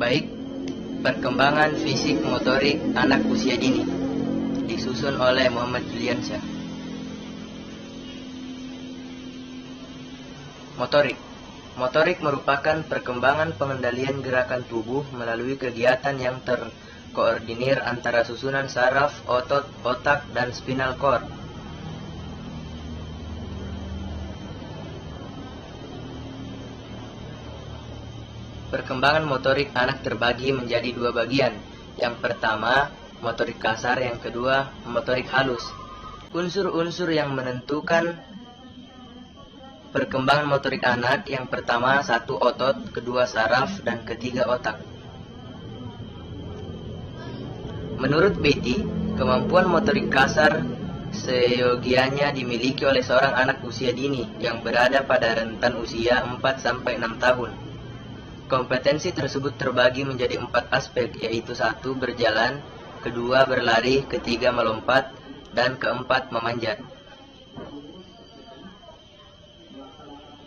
Baik, perkembangan fisik motorik anak usia dini, disusun oleh Muhammad Juliansyah. Motorik merupakan perkembangan pengendalian gerakan tubuh melalui kegiatan yang terkoordinir antara susunan saraf, otot, otak, dan spinal cord. Perkembangan motorik anak terbagi menjadi dua bagian. Yang pertama, motorik kasar, yang kedua, motorik halus. Unsur-unsur yang menentukan perkembangan motorik anak, yang pertama satu otot, kedua saraf, dan ketiga otak. Menurut Beatty, kemampuan motorik kasar seyogianya dimiliki oleh seorang anak usia dini yang berada pada rentan usia 4-6 tahun. Kompetensi tersebut terbagi menjadi 4 aspek, yaitu 1. Berjalan, kedua berlari, ketiga melompat, dan keempat memanjat.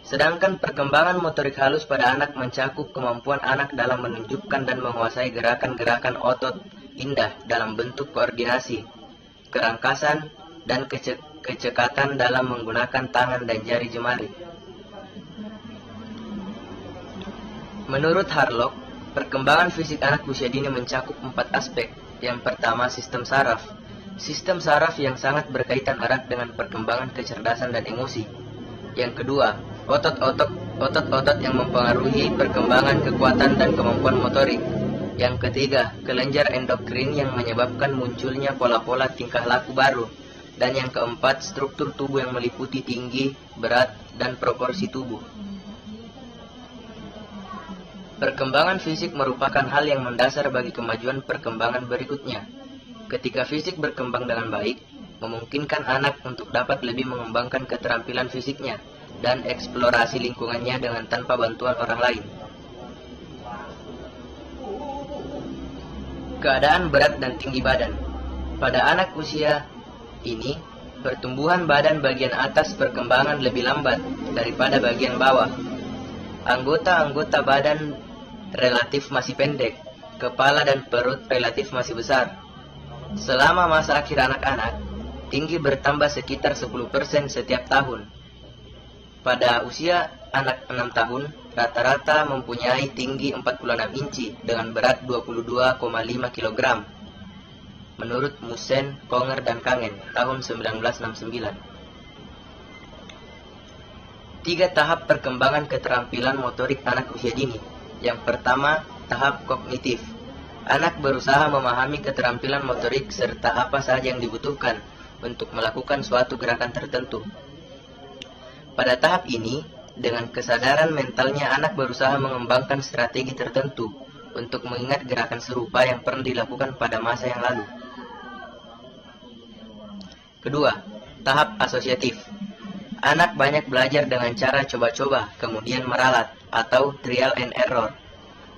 Sedangkan perkembangan motorik halus pada anak mencakup kemampuan anak dalam menunjukkan dan menguasai gerakan-gerakan otot indah dalam bentuk koordinasi, kerangkasan, dan kecekatan dalam menggunakan tangan dan jari jemari. Menurut Harlock, perkembangan fisik anak usia dini mencakup 4 aspek. Yang pertama, sistem saraf. Sistem saraf yang sangat berkaitan erat dengan perkembangan kecerdasan dan emosi. Yang kedua, otot-otot yang mempengaruhi perkembangan kekuatan dan kemampuan motorik. Yang ketiga, kelenjar endokrin yang menyebabkan munculnya pola-pola tingkah laku baru. Dan yang keempat, struktur tubuh yang meliputi tinggi, berat, dan proporsi tubuh. Perkembangan fisik merupakan hal yang mendasar bagi kemajuan perkembangan berikutnya. Ketika fisik berkembang dengan baik, memungkinkan anak untuk dapat lebih mengembangkan keterampilan fisiknya dan eksplorasi lingkungannya dengan tanpa bantuan orang lain. Keadaan berat dan tinggi badan. Pada anak usia ini, pertumbuhan badan bagian atas perkembangan lebih lambat daripada bagian bawah. Anggota-anggota badan relatif masih pendek, kepala dan perut relatif masih besar. Selama masa akhir anak-anak, tinggi bertambah sekitar 10% setiap tahun. Pada usia anak 6 tahun, rata-rata mempunyai tinggi 46 inci dengan berat 22,5 kg. Menurut Musen, Konger, dan Kangen, tahun 1969. 3 tahap perkembangan keterampilan motorik anak usia dini. Yang pertama, tahap kognitif. Anak berusaha memahami keterampilan motorik serta apa saja yang dibutuhkan untuk melakukan suatu gerakan tertentu. Pada tahap ini, dengan kesadaran mentalnya anak berusaha mengembangkan strategi tertentu untuk mengingat gerakan serupa yang pernah dilakukan pada masa yang lalu. Kedua, tahap asosiatif. Anak banyak belajar dengan cara coba-coba, kemudian meralat, atau trial and error.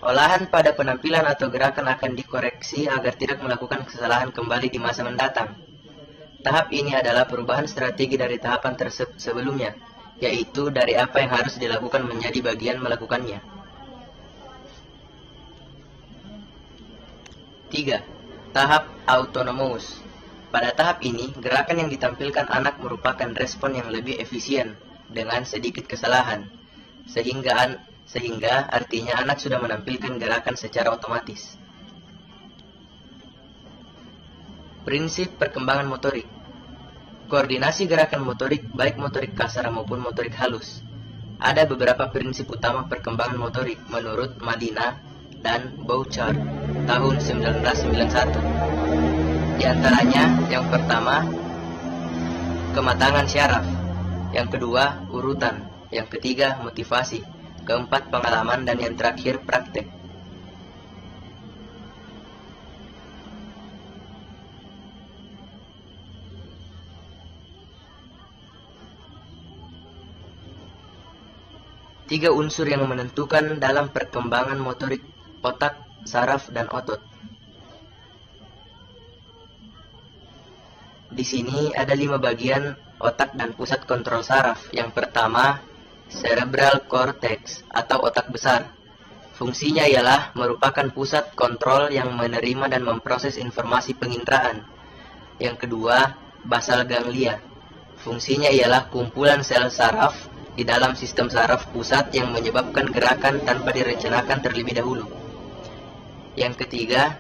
Olahan pada penampilan atau gerakan akan dikoreksi agar tidak melakukan kesalahan kembali di masa mendatang. Tahap ini adalah perubahan strategi dari tahapan sebelumnya, yaitu dari apa yang harus dilakukan menjadi bagian melakukannya. 3. Tahap autonomous. Pada tahap ini, gerakan yang ditampilkan anak merupakan respon yang lebih efisien dengan sedikit kesalahan, sehingga artinya anak sudah menampilkan gerakan secara otomatis. Prinsip perkembangan motorik. Koordinasi gerakan motorik, baik motorik kasar maupun motorik halus. Ada beberapa prinsip utama perkembangan motorik menurut Madina dan Bouchard tahun 1991. Di antaranya, yang pertama, kematangan syaraf. Yang kedua, urutan. Yang ketiga, motivasi. Keempat, pengalaman. Dan yang terakhir, praktek. Tiga unsur yang menentukan dalam perkembangan motorik: otak, saraf, dan otot. Di sini ada 5 bagian otak dan pusat kontrol saraf. Yang pertama, cerebral cortex atau otak besar. Fungsinya ialah merupakan pusat kontrol yang menerima dan memproses informasi penginderaan. Yang kedua, basal ganglia. Fungsinya ialah kumpulan sel saraf di dalam sistem saraf pusat yang menyebabkan gerakan tanpa direncanakan terlebih dahulu. Yang ketiga,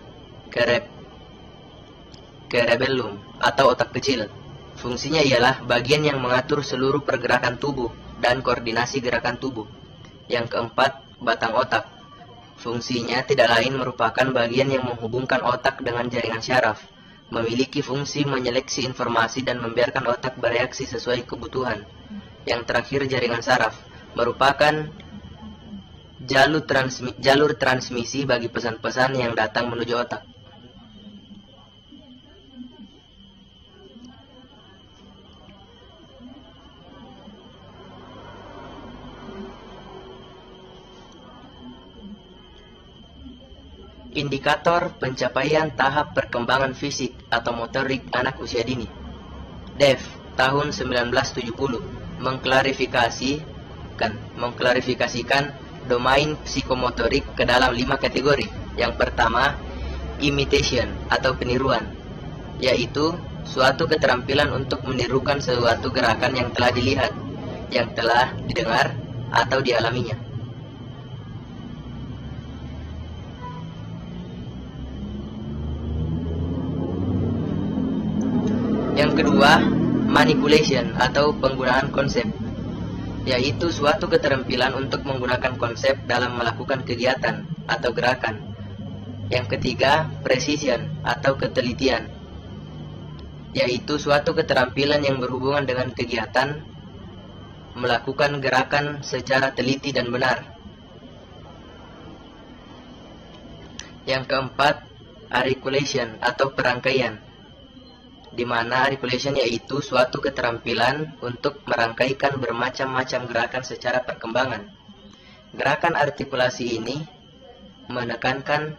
cerebellum atau otak kecil. Fungsinya ialah bagian yang mengatur seluruh pergerakan tubuh dan koordinasi gerakan tubuh. Yang keempat, batang otak. Fungsinya tidak lain merupakan bagian yang menghubungkan otak dengan jaringan syaraf, memiliki fungsi menyeleksi informasi dan membiarkan otak bereaksi sesuai kebutuhan. Yang terakhir, jaringan saraf merupakan jalur transmisi bagi pesan-pesan yang datang menuju otak. Indikator pencapaian tahap perkembangan fisik atau motorik anak usia dini. DEF tahun 1970 mengklarifikasikan domain psikomotorik ke dalam 5 kategori. Yang pertama, imitation atau peniruan, yaitu suatu keterampilan untuk menirukan suatu gerakan yang telah dilihat, yang telah didengar, atau dialaminya. Yang kedua, manipulation atau penggunaan konsep, yaitu suatu keterampilan untuk menggunakan konsep dalam melakukan kegiatan atau gerakan. Yang ketiga, precision atau ketelitian, yaitu suatu keterampilan yang berhubungan dengan kegiatan melakukan gerakan secara teliti dan benar. Yang keempat, articulation atau perangkaian, di mana articulation yaitu suatu keterampilan untuk merangkaikan bermacam-macam gerakan secara perkembangan. Gerakan artikulasi ini menekankan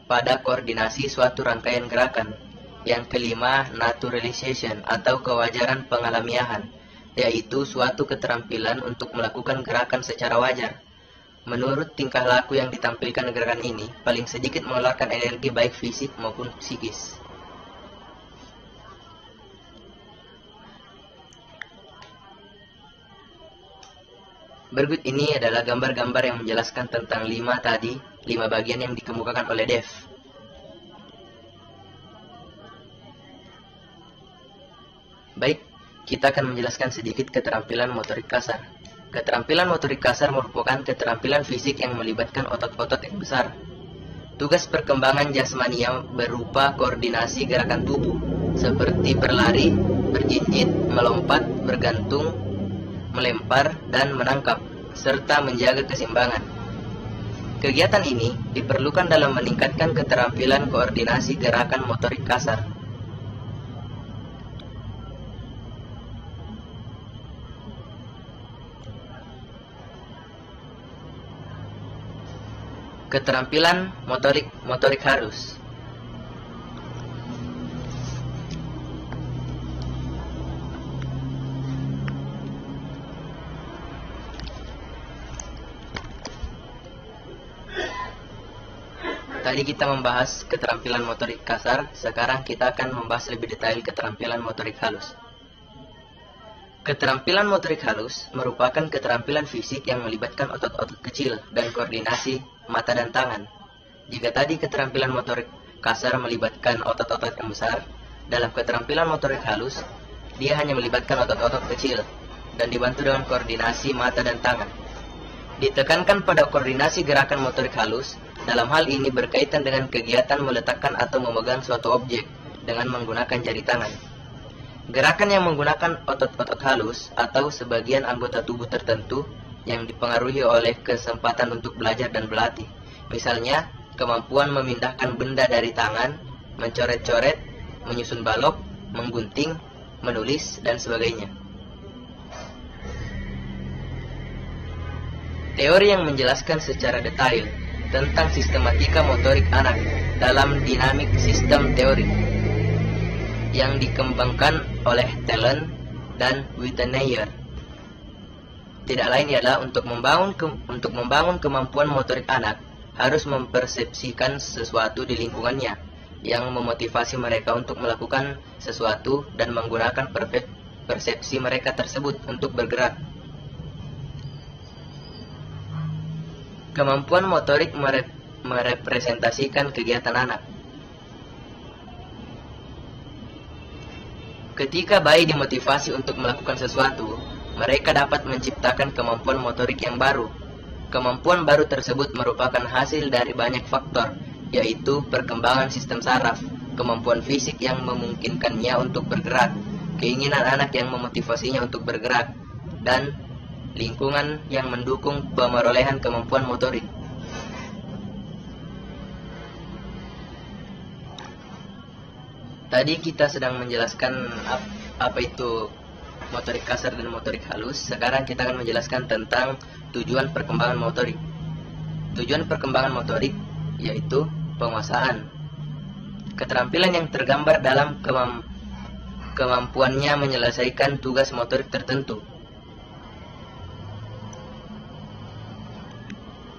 pada koordinasi suatu rangkaian gerakan. Yang kelima, naturalization atau kewajaran pengalamiahan, yaitu suatu keterampilan untuk melakukan gerakan secara wajar. Menurut tingkah laku yang ditampilkan gerakan ini, paling sedikit mengeluarkan energi baik fisik maupun psikis. Berikut ini adalah gambar-gambar yang menjelaskan tentang 5 bagian yang dikemukakan oleh DEF. Baik, kita akan menjelaskan sedikit keterampilan motorik kasar. Keterampilan motorik kasar merupakan keterampilan fisik yang melibatkan otot-otot yang besar. Tugas perkembangan jasmania berupa koordinasi gerakan tubuh, seperti berlari, berjinjit, melompat, bergantung, melempar, dan menangkap, serta menjaga keseimbangan. Kegiatan ini diperlukan dalam meningkatkan keterampilan koordinasi gerakan motorik kasar. Keterampilan motorik halus. Tadi kita membahas keterampilan motorik kasar, sekarang kita akan membahas lebih detail keterampilan motorik halus. Keterampilan motorik halus merupakan keterampilan fisik yang melibatkan otot-otot kecil dan koordinasi mata dan tangan. Jika tadi keterampilan motorik kasar melibatkan otot-otot yang besar, dalam keterampilan motorik halus, dia hanya melibatkan otot-otot kecil dan dibantu dengan koordinasi mata dan tangan. Ditekankan pada koordinasi gerakan motorik halus. Dalam hal ini berkaitan dengan kegiatan meletakkan atau memegang suatu objek dengan menggunakan jari tangan. Gerakan yang menggunakan otot-otot halus atau sebagian anggota tubuh tertentu yang dipengaruhi oleh kesempatan untuk belajar dan berlatih. Misalnya, kemampuan memindahkan benda dari tangan, mencoret-coret, menyusun balok, menggunting, menulis, dan sebagainya. Teori yang menjelaskan secara detail tentang sistematika motorik anak dalam dinamik sistem teori yang dikembangkan oleh Talon dan Wittenayer. Tidak lain ialah untuk membangun kemampuan motorik anak harus mempersepsikan sesuatu di lingkungannya, yang memotivasi mereka untuk melakukan sesuatu dan menggunakan persepsi mereka tersebut untuk bergerak. Kemampuan motorik merepresentasikan kegiatan anak. Ketika bayi dimotivasi untuk melakukan sesuatu, mereka dapat menciptakan kemampuan motorik yang baru. Kemampuan baru tersebut merupakan hasil dari banyak faktor, yaitu perkembangan sistem saraf, kemampuan fisik yang memungkinkannya untuk bergerak, keinginan anak yang memotivasinya untuk bergerak, dan lingkungan yang mendukung pemerolehan kemampuan motorik. Tadi kita sedang menjelaskan apa itu motorik kasar dan motorik halus. Sekarang kita akan menjelaskan tentang tujuan perkembangan motorik. Tujuan perkembangan motorik yaitu penguasaan. Keterampilan yang tergambar dalam kemampuannya menyelesaikan tugas motorik tertentu.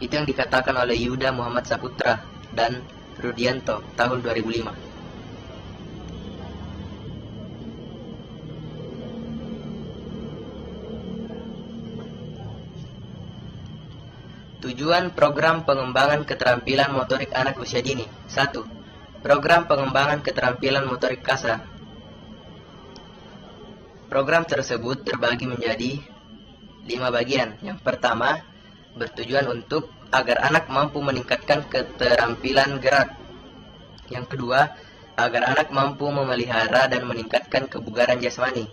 Itu yang dikatakan oleh Yuda Muhammad Saputra dan Rudianto tahun 2005. Tujuan program pengembangan keterampilan motorik anak usia dini. 1. Program pengembangan keterampilan motorik kasar. Program tersebut terbagi menjadi 5 bagian. Yang pertama, bertujuan untuk agar anak mampu meningkatkan keterampilan gerak. Yang kedua, agar anak mampu memelihara dan meningkatkan kebugaran jasmani.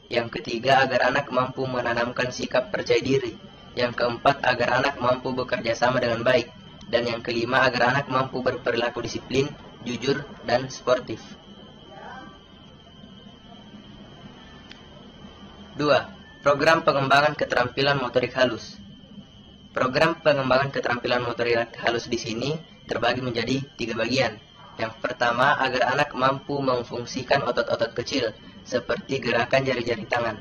Yang ketiga, agar anak mampu menanamkan sikap percaya diri. Yang keempat, agar anak mampu bekerja sama dengan baik. Dan yang kelima, agar anak mampu berperilaku disiplin, jujur, dan sportif. 2. Program pengembangan keterampilan motorik halus. Program pengembangan keterampilan motorik halus di sini terbagi menjadi 3 bagian. Yang pertama, agar anak mampu memfungsikan otot-otot kecil, seperti gerakan jari-jari tangan.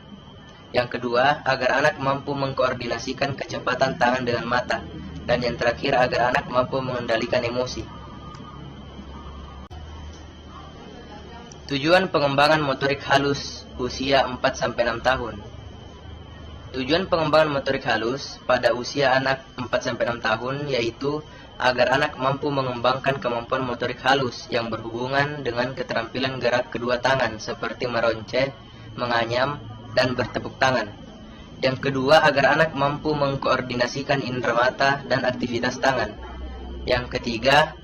Yang kedua, agar anak mampu mengkoordinasikan kecepatan tangan dengan mata. Dan yang terakhir, agar anak mampu mengendalikan emosi. Tujuan pengembangan motorik halus usia 4-6 tahun. Tujuan pengembangan motorik halus pada usia anak 4-6 tahun yaitu agar anak mampu mengembangkan kemampuan motorik halus yang berhubungan dengan keterampilan gerak kedua tangan seperti meronceh, menganyam, dan bertepuk tangan. Yang kedua, agar anak mampu mengkoordinasikan indera mata dan aktivitas tangan. Yang ketiga,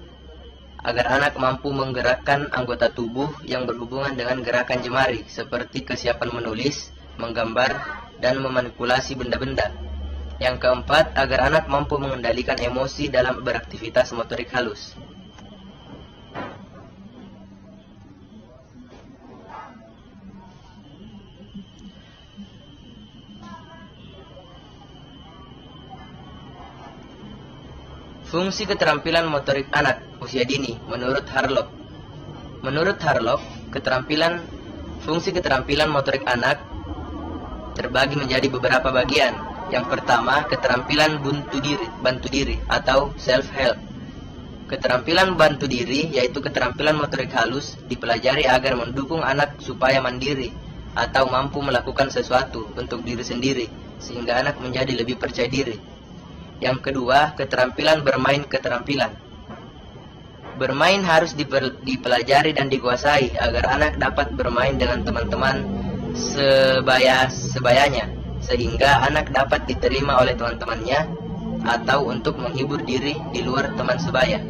agar anak mampu menggerakkan anggota tubuh yang berhubungan dengan gerakan jemari, seperti kesiapan menulis, menggambar, dan memanipulasi benda-benda. Yang keempat, agar anak mampu mengendalikan emosi dalam beraktivitas motorik halus. Fungsi keterampilan motorik anak usia dini menurut Harlock. Menurut Harlock, fungsi keterampilan motorik anak terbagi menjadi beberapa bagian. Yang pertama, keterampilan bantu diri atau self-help. Keterampilan bantu diri yaitu keterampilan motorik halus dipelajari agar mendukung anak supaya mandiri atau mampu melakukan sesuatu untuk diri sendiri sehingga anak menjadi lebih percaya diri. Yang kedua, keterampilan bermain keterampilan. Bermain harus dipelajari dan dikuasai agar anak dapat bermain dengan teman-teman sebayanya, sehingga anak dapat diterima oleh teman-temannya atau untuk menghibur diri di luar teman sebaya.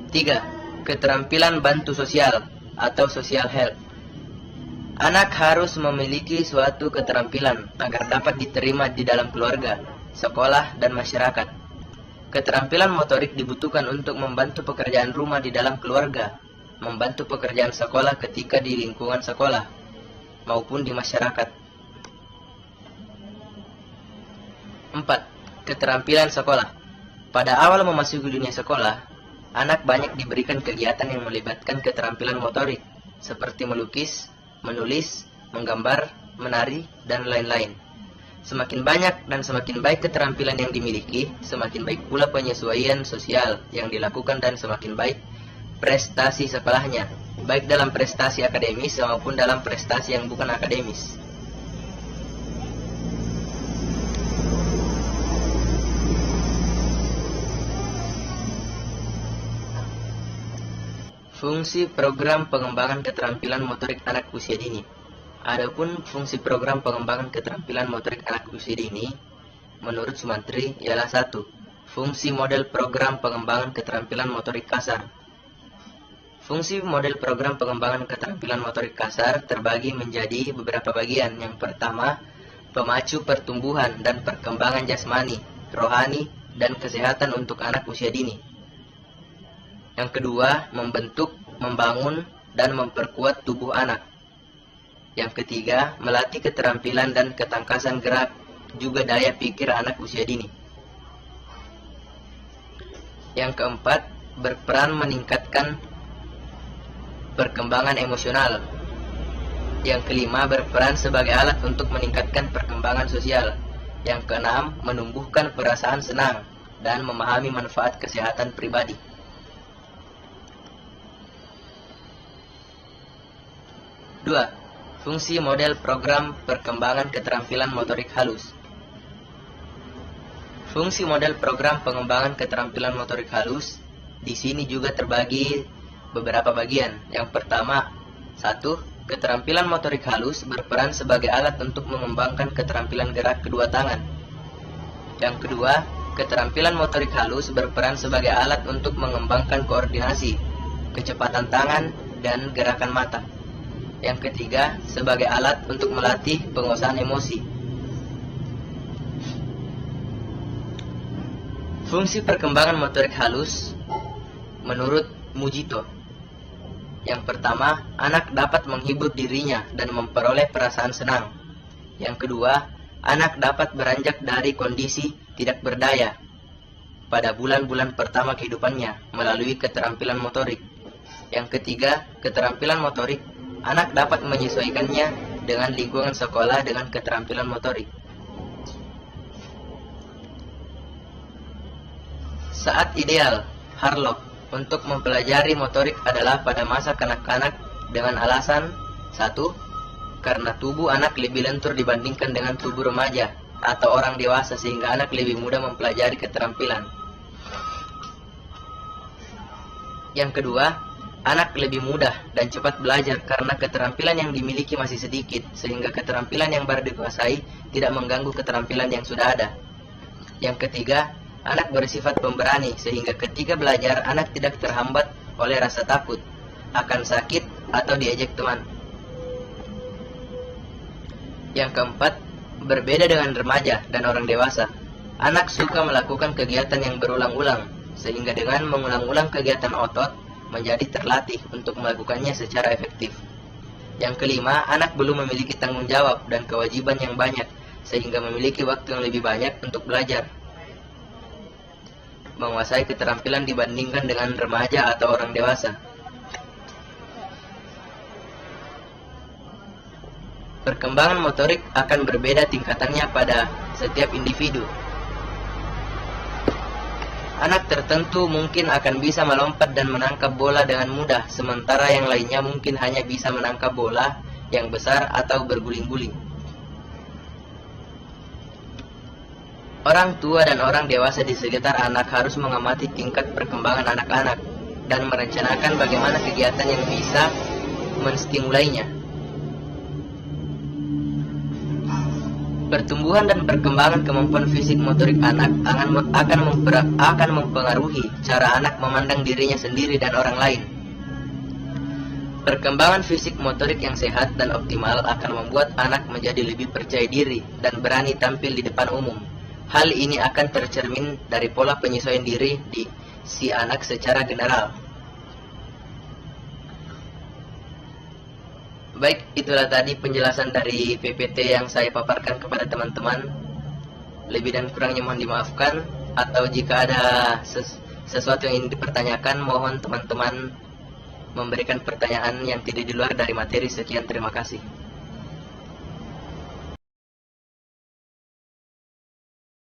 Tiga, keterampilan bantu sosial atau social help. Anak harus memiliki suatu keterampilan agar dapat diterima di dalam keluarga, sekolah, dan masyarakat. Keterampilan motorik dibutuhkan untuk membantu pekerjaan rumah di dalam keluarga, membantu pekerjaan sekolah ketika di lingkungan sekolah, maupun di masyarakat. 4. Keterampilan sekolah. Pada awal memasuki dunia sekolah, anak banyak diberikan kegiatan yang melibatkan keterampilan motorik, seperti melukis, menulis, menggambar, menari, dan lain-lain. Semakin banyak dan semakin baik keterampilan yang dimiliki, semakin baik pula penyesuaian sosial yang dilakukan dan semakin baik prestasi sekolahnya, baik dalam prestasi akademis maupun dalam prestasi yang bukan akademis. Fungsi program pengembangan keterampilan motorik anak usia dini. Adapun fungsi program pengembangan keterampilan motorik anak usia dini, menurut Sumantri ialah 1. Fungsi model program pengembangan keterampilan motorik kasar. Fungsi model program pengembangan keterampilan motorik kasar terbagi menjadi beberapa bagian. Yang pertama, pemacu pertumbuhan dan perkembangan jasmani, rohani, dan kesehatan untuk anak usia dini. Yang kedua, membentuk, membangun, dan memperkuat tubuh anak. Yang ketiga, melatih keterampilan dan ketangkasan gerak, juga daya pikir anak usia dini. Yang keempat, berperan meningkatkan perkembangan emosional. Yang kelima, berperan sebagai alat untuk meningkatkan perkembangan sosial. Yang keenam, menumbuhkan perasaan senang dan memahami manfaat kesehatan pribadi. Dua, fungsi model program perkembangan keterampilan motorik halus. Fungsi model program pengembangan keterampilan motorik halus di sini juga terbagi beberapa bagian. Yang pertama, 1. Keterampilan motorik halus berperan sebagai alat untuk mengembangkan keterampilan gerak kedua tangan. Yang kedua, keterampilan motorik halus berperan sebagai alat untuk mengembangkan koordinasi, kecepatan tangan, dan gerakan mata. Yang ketiga, sebagai alat untuk melatih penguasaan emosi. Fungsi perkembangan motorik halus menurut Mujito. Yang pertama, anak dapat menghibur dirinya dan memperoleh perasaan senang. Yang kedua, anak dapat beranjak dari kondisi tidak berdaya pada bulan-bulan pertama kehidupannya melalui keterampilan motorik. Yang ketiga, keterampilan motorik, anak dapat menyesuaikannya dengan lingkungan sekolah dengan keterampilan motorik. Saat ideal, Harlock, untuk mempelajari motorik adalah pada masa kanak-kanak dengan alasan 1. Karena tubuh anak lebih lentur dibandingkan dengan tubuh remaja atau orang dewasa sehingga anak lebih mudah mempelajari keterampilan. Yang kedua, anak lebih mudah dan cepat belajar karena keterampilan yang dimiliki masih sedikit, sehingga keterampilan yang baru dikuasai tidak mengganggu keterampilan yang sudah ada. Yang ketiga, anak bersifat pemberani, sehingga ketika belajar, anak tidak terhambat oleh rasa takut akan sakit atau diejek teman. Yang keempat, berbeda dengan remaja dan orang dewasa, anak suka melakukan kegiatan yang berulang-ulang, sehingga dengan mengulang-ulang kegiatan otot, menjadi terlatih untuk melakukannya secara efektif. Yang kelima, anak belum memiliki tanggung jawab dan kewajiban yang banyak, sehingga memiliki waktu yang lebih banyak untuk belajar. Menguasai keterampilan dibandingkan dengan remaja atau orang dewasa. Perkembangan motorik akan berbeda tingkatannya pada setiap individu. Anak tertentu mungkin akan bisa melompat dan menangkap bola dengan mudah, sementara yang lainnya mungkin hanya bisa menangkap bola yang besar atau berguling-guling. Orang tua dan orang dewasa di sekitar anak harus mengamati tingkat perkembangan anak-anak dan merencanakan bagaimana kegiatan yang bisa menstimulainya. Pertumbuhan dan perkembangan kemampuan fisik motorik anak akan mempengaruhi cara anak memandang dirinya sendiri dan orang lain. Perkembangan fisik motorik yang sehat dan optimal akan membuat anak menjadi lebih percaya diri dan berani tampil di depan umum. Hal ini akan tercermin dari pola penyesuaian diri di si anak secara general. Baik, itulah tadi penjelasan dari PPT yang saya paparkan kepada teman-teman. Lebih dan kurangnya mohon dimaafkan, atau jika ada sesuatu yang ingin dipertanyakan, mohon teman-teman memberikan pertanyaan yang tidak di luar dari materi. Sekian, terima kasih.